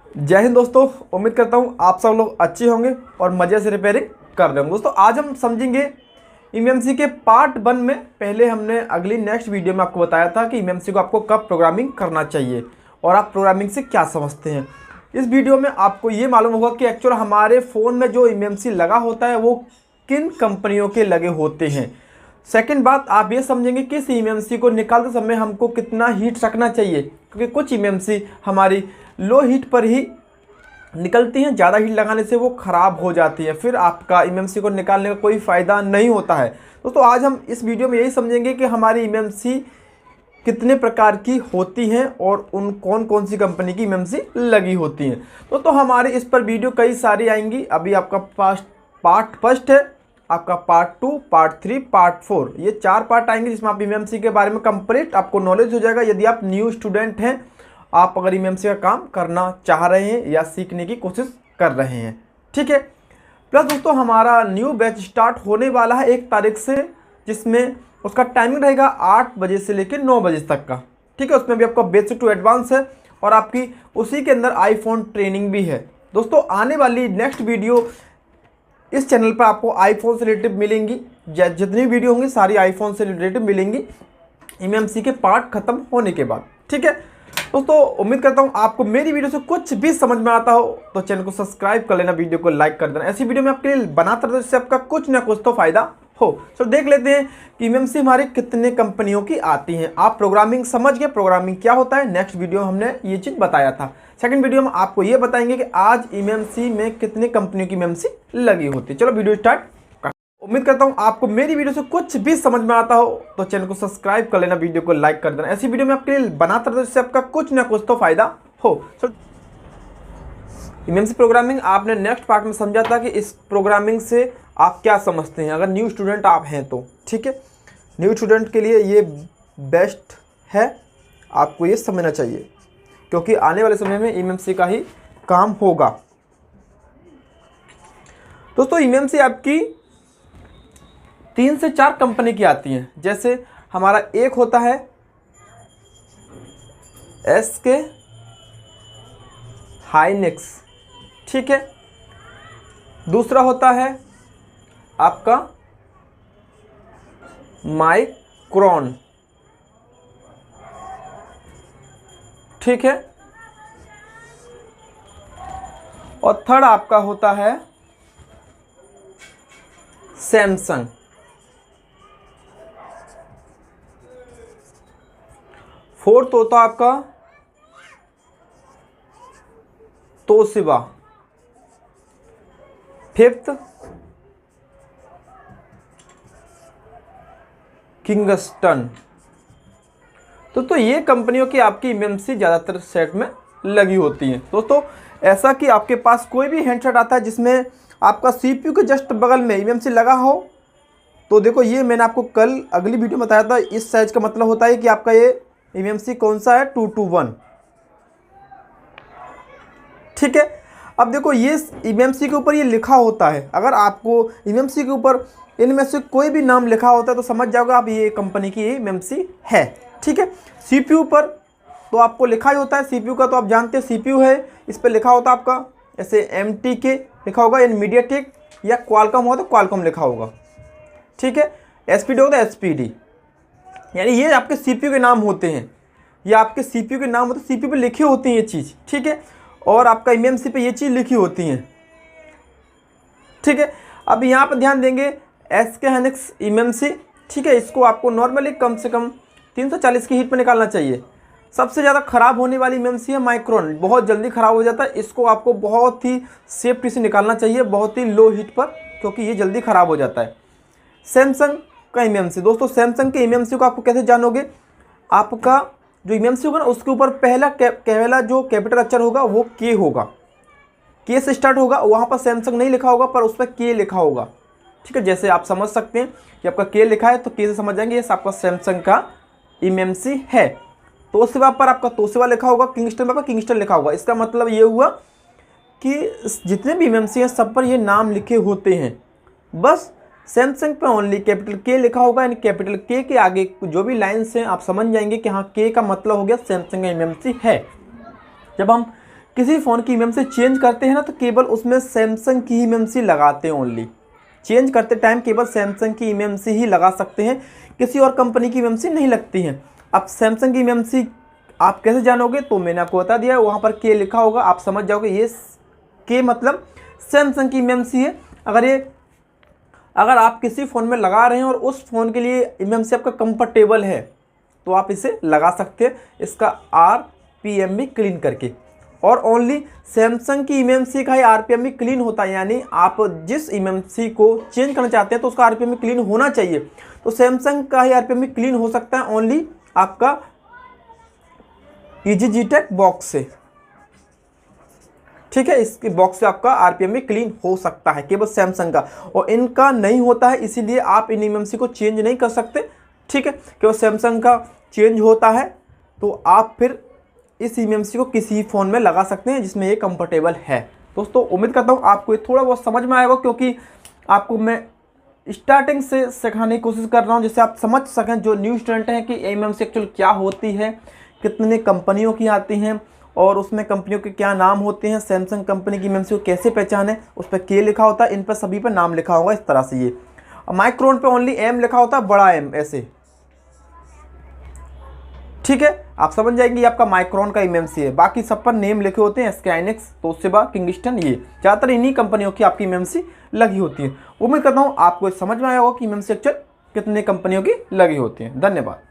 जय हिंद दोस्तों। उम्मीद करता हूँ आप सब लोग अच्छे होंगे और मज़े से रिपेयरिंग कर रहे होंगे। दोस्तों आज हम समझेंगे इमएमसी के पार्ट 1 में। पहले हमने अगली नेक्स्ट वीडियो में आपको बताया था कि इमएमसी को आपको कब प्रोग्रामिंग करना चाहिए और आप प्रोग्रामिंग से क्या समझते हैं। इस वीडियो में आपको ये मालूम होगा कि एक्चुअल हमारे फ़ोन में जो इमएमसी लगा होता है वो किन कंपनियों के लगे होते हैं। सेकंड बात आप ये समझेंगे कि इस इमएमसी को निकालते समय हमको कितना हीट रखना चाहिए, क्योंकि कुछ इमएमसी हमारी लो हीट पर ही निकलती हैं, ज़्यादा हीट लगाने से वो ख़राब हो जाती है, फिर आपका इमएमसी को निकालने का कोई फ़ायदा नहीं होता है। दोस्तों आज हम इस वीडियो में यही समझेंगे कि हमारी इमएमसी कितने प्रकार की होती हैं और उन कौन कौन सी कंपनी की इमएमसी लगी होती हैं। दोस्तों हमारे इस पर वीडियो कई सारी आएंगी। अभी आपका पार्ट फर्स्ट है, आपका पार्ट 2, पार्ट 3, पार्ट 4, ये 4 पार्ट आएंगे जिसमें आप इमएमसी के बारे में कंप्लीट आपको नॉलेज हो जाएगा। यदि आप न्यू स्टूडेंट हैं, आप अगर इमएमसी का काम करना चाह रहे हैं या सीखने की कोशिश कर रहे हैं, ठीक है। प्लस दोस्तों हमारा न्यू बैच स्टार्ट होने वाला है 1 तारीख से, जिसमें उसका टाइमिंग रहेगा 8 बजे से लेकर 9 बजे तक का, ठीक है। उसमें भी आपका बेसिक टू एडवांस है और आपकी उसी के अंदर आईफोन ट्रेनिंग भी है। दोस्तों आने वाली नेक्स्ट वीडियो इस चैनल पर आपको आईफोन से रिलेटेड मिलेंगी। जितनी वीडियो होंगी सारी आईफोन से रिलेटेड मिलेंगी इमएमसी के पार्ट खत्म होने के बाद, ठीक है। दोस्तों उम्मीद करता हूँ आपको मेरी वीडियो से कुछ भी समझ में आता हो तो चैनल को सब्सक्राइब कर लेना, वीडियो को लाइक कर देना। ऐसी वीडियो मैं आपके लिए बनाता रहता हूँ जिससे आपका कुछ ना कुछ तो फायदा हो। तो देख लेते हैं कि इमएमसी हमारे कितने कंपनियों की आती हैं। आप प्रोग्रामिंग समझ गए, प्रोग्रामिंग क्या होता है। नेक्स्ट वीडियो हमने ये चीज़ बताया था। सेकंड वीडियो में आपको ये बताएंगे कि आज इमएमसी में कितने कंपनियों की इमएमसी लगी होती है। चलो वीडियो स्टार्ट। उम्मीद करता हूँ आपको मेरी वीडियो से कुछ भी समझ में आता हो तो चैनल को सब्सक्राइब कर लेना, वीडियो को लाइक कर देना। ऐसी वीडियो मैं आपके लिए बनाता रहता हूँ जिससे आपका कुछ ना कुछ तो फायदा हो। इमएमसी प्रोग्रामिंग आपने नेक्स्ट पार्ट में समझा था कि इस प्रोग्रामिंग से आप क्या समझते हैं, अगर न्यू स्टूडेंट आप हैं तो, ठीक है। न्यू स्टूडेंट के लिए ये बेस्ट है, आपको ये समझना चाहिए क्योंकि आने वाले समय में इमएमसी का ही काम होगा। दोस्तों इमएमसी आपकी 3 से 4 कंपनी की आती हैं। जैसे हमारा एक होता है एसके हाइनेक्स, ठीक है। दूसरा होता है आपका माइक्रोन, ठीक है। और थर्ड आपका होता है सैमसंग। फोर्थ होता आपका तोशिबा। Fifth Kingston. तो ये कंपनियों की आपकी इमएमसी ज़्यादातर सेट में लगी होती हैं। दोस्तों ऐसा कि आपके पास कोई भी हैंडसेट आता है जिसमें आपका सीपीयू के जस्ट बगल में इमएमसी लगा हो, तो देखो ये मैंने आपको कल अगली वीडियो में बताया था। इस साइज का मतलब होता है कि आपका ये इमएमसी कौन सा है, 221, ठीक है। अब देखो ये इमएमसी के ऊपर ये लिखा होता है। अगर आपको इमएमसी के ऊपर इनमें से कोई भी नाम लिखा होता है तो समझ जाओगे आप ये कंपनी की इमएमसी है, ठीक है। सीपीयू पर तो आपको लिखा ही होता है, सीपीयू का तो आप जानते हैं सीपीयू है, इस पर लिखा होता है आपका ऐसे MTK लिखा होगा, मीडियाटेक या क्वालकॉम हो तो क्वालकॉम लिखा होगा, ठीक है। SPD होता है SPD, यानी ये आपके सीपीयू के नाम होते हैं, ये आपके सीपीयू के नाम होते हैं, सीपीयू पे लिखी होती हैं ये चीज़, ठीक है। और आपका इमएमसी पे ये चीज़ लिखी होती हैं, ठीक है। अब यहाँ पर ध्यान देंगे एसके हाइनेक्स इमएमसी, ठीक है। इसको आपको नॉर्मली कम से कम 340 की हीट पर निकालना चाहिए। सबसे ज़्यादा ख़राब होने वाली इमएमसी है माइक्रोन, बहुत जल्दी ख़राब हो जाता है। इसको आपको बहुत ही सेफ्टी से निकालना चाहिए, बहुत ही लो हीट पर, क्योंकि ये जल्दी ख़राब हो जाता है। सैमसंग का इमएमसी, दोस्तों सैमसंग के इमएमसी को आपको कैसे जानोगे, आपका जो इमएमसी होगा ना उसके ऊपर पहला जो कैपिटल अक्षर होगा वो के होगा, के से स्टार्ट होगा। वहाँ पर सैमसंग नहीं लिखा होगा पर उस पर के लिखा होगा, ठीक है। जैसे आप समझ सकते हैं कि आपका के लिखा है तो के से समझ जाएंगे ये आपका सैमसंग का इमएमसी है। तोशिबा पर आपका तोशिबा लिखा होगा, किंगस्टन पर किंगस्टन लिखा होगा। इसका मतलब ये हुआ कि जितने भी इमएमसी हैं सब पर ये नाम लिखे होते हैं। बस सैमसंग पे ओनली कैपिटल के लिखा होगा, यानी कैपिटल के आगे जो भी लाइन्स हैं आप समझ जाएंगे कि हाँ के का मतलब हो गया सैमसंग का इमएमसी है। जब हम किसी फ़ोन की इमएमसी चेंज करते हैं ना तो केवल उसमें सैमसंग की ही इमएमसी लगाते हैं। ओनली चेंज करते टाइम केवल सैमसंग की इमएमसी ही लगा सकते हैं, किसी और कंपनी की इमएमसी नहीं लगती हैं। अब सैमसंग की इमएमसी आप कैसे जानोगे, तो मैंने आपको बता दिया, वहाँ पर के लिखा होगा, आप समझ जाओगे ये के मतलब सैमसंग की इमएमसी है। अगर आप किसी फ़ोन में लगा रहे हैं और उस फ़ोन के लिए इमएमसी आपका कंफर्टेबल है तो आप इसे लगा सकते हैं, इसका RPM भी क्लीन करके। और ओनली सैमसंग की इमएमसी का ही RPM भी क्लीन होता है, यानी आप जिस इमएमसी को चेंज करना चाहते हैं तो उसका RPM भी क्लीन होना चाहिए। तो सैमसंग का ही RPM भी क्लीन हो सकता है ओनली आपका EasyGTech बॉक्स से, ठीक है। इसके बॉक्स से आपका RPM भी क्लीन हो सकता है केवल सैमसंग का, और इनका नहीं होता है, इसीलिए आप इन इमएमसी को चेंज नहीं कर सकते, ठीक है। केवल सैमसंग का चेंज होता है तो आप फिर इस इमएमसी को किसी फ़ोन में लगा सकते हैं जिसमें ये कंफर्टेबल है। दोस्तों उम्मीद करता हूँ आपको ये थोड़ा बहुत समझ में आएगा, क्योंकि आपको मैं स्टार्टिंग से सिखाने की कोशिश कर रहा हूँ जिससे आप समझ सकें, जो न्यू स्टूडेंट हैं, कि इमएमसी एक्चुअल क्या होती है, कितने कंपनियों की आती हैं और उसमें कंपनियों के क्या नाम होते हैं, सैमसंग कंपनी की इमएमसी को कैसे पहचाने, उस पर के लिखा होता है, इन पर सभी पर नाम लिखा होगा इस तरह से। ये माइक्रोन पे ओनली M लिखा होता है, बड़ा M ऐसे, ठीक है। आप समझ जाएंगे ये आपका माइक्रोन का इमएमसी है, बाकी सब पर नेम लिखे होते हैं, स्काइनेक्स, तोशिबा, किंगस्टन, ये ज़्यादातर इन्हीं कंपनियों की आपकी इमएमसी लगी होती है। उम्मीद करता हूँ आपको समझ में आया होगा कि इमएमसी एक्चुअल कितने कंपनियों की लगी होती है। धन्यवाद।